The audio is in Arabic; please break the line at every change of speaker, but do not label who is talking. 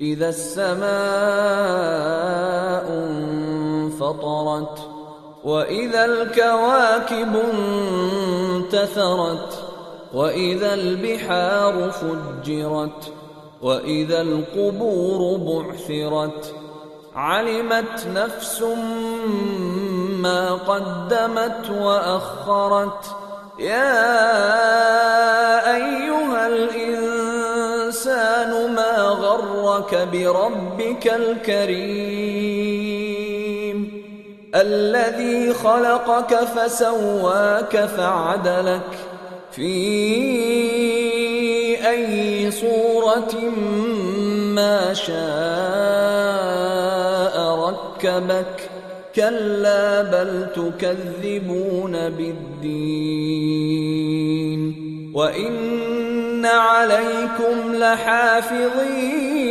إذا السماء انفطرت وإذا الكواكب انتثرت وإذا البحار فجرت وإذا القبور بعثرت علمت نفس ما قدمت وأخرت يا أيها الإنسان ما غرك بربك الكريم الذي خلقك فسواك فعدلك في أي صورة ما شاء ركبك كلا بل تكذبون بالدين وإن عليكم لحافظين